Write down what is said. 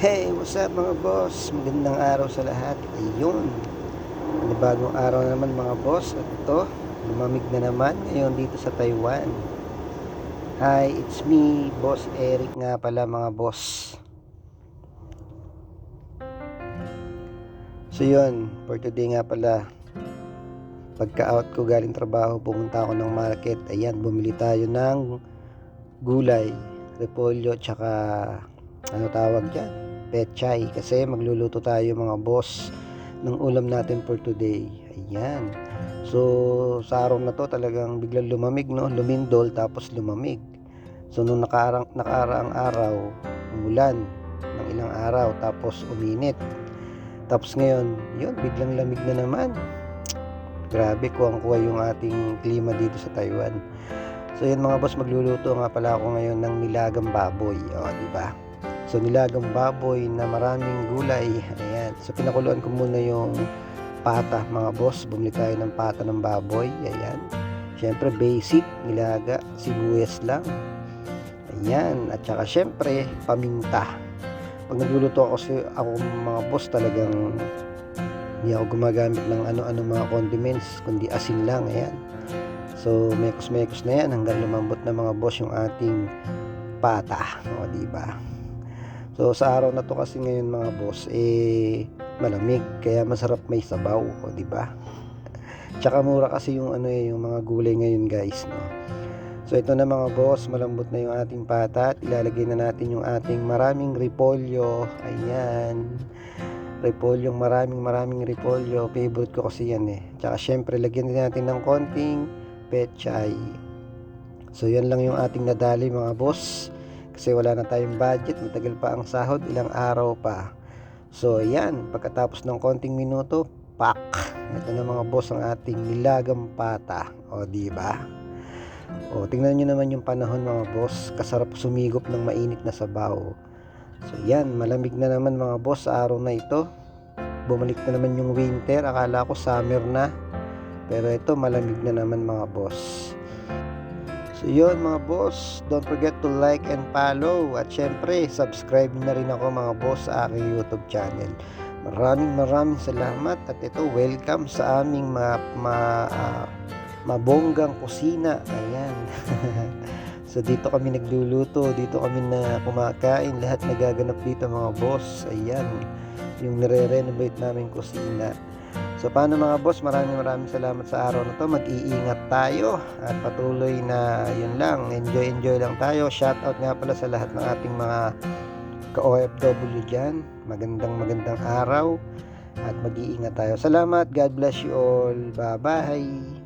Hey, what's up mga boss? Magandang araw sa lahat. Ayun, bagong araw na naman mga boss. At ito, lumamig na naman ngayon dito sa Taiwan. Hi, it's me, Boss Eric nga pala mga boss. So yun, for today nga pala, pagka-out ko galing trabaho, pumunta ako ng market. Ayan, bumili tayo ng gulay, repolyo, tsaka ano tawag dyan? Pechay. Kasi magluluto tayo mga boss ng ulam natin for today. Ayan. So, sa araw na to talagang biglang lumamig, no? Lumindol tapos lumamig. So, nung nakaraang araw, umulan ng ilang araw tapos uminit. Tapos ngayon, yun, biglang lamig na naman. Grabe, kuwang-kuwa yung ating klima dito sa Taiwan. So, yun mga boss, magluluto nga pala ako ngayon ng nilagang baboy. O, di ba? So, nilagang baboy na maraming gulay. Ayan. So, pinakuluan ko muna yung pata, mga boss. Bumili tayo ng pata ng baboy. Ayan. Siyempre, basic, nilaga, sibuyas lang. Ayan. At saka, siyempre, paminta. Pag nagluluto ako mga boss, talagang hindi ako gumagamit ng ano-ano mga condiments, kundi asin lang. Ayan. So, mekos-mekos na yan hanggang lumambot na mga boss yung ating pata. O, diba? So sa araw na to kasi ngayon mga boss malamig kaya masarap may sabaw, o di ba? Tsaka mura kasi yung yung mga gulay ngayon guys, no. So ito na mga boss, malambot na yung ating pata at ilalagay na natin yung ating maraming repolyo. Ayan. Repolyong maraming repolyo. Favorite ko kasi yan eh. Tsaka syempre lagyan din natin ng konting pechay. So yan lang yung ating nadali mga boss. Kasi wala na tayong budget, matagal pa ang sahod, ilang araw pa. So ayan, pagkatapos ng konting minuto, pak! Ito na mga boss ang ating nilagang pata. O di ba? O tingnan niyo naman yung panahon mga boss, kasarap sumigop ng mainit na sabaw. So yan, malamig na naman mga boss sa araw na ito. Bumalik na naman yung winter, akala ko summer na. Pero ito malamig na naman mga boss. So yun mga boss, don't forget to like and follow at syempre subscribe na rin ako mga boss sa aking YouTube channel. Maraming salamat at ito welcome sa aming mabonggang kusina. Ayan. So dito kami nagluluto, dito kami na kumakain, lahat nagaganap dito mga boss. Ayan, yung nire-renovate namin kusina. So paano mga boss, maraming salamat sa araw na to. Mag-iingat tayo at patuloy na yun lang, enjoy lang tayo. Shout out nga pala sa lahat ng ating mga ka-OFW dyan. Magandang araw at mag-iingat tayo. Salamat, God bless you all. Bye bye.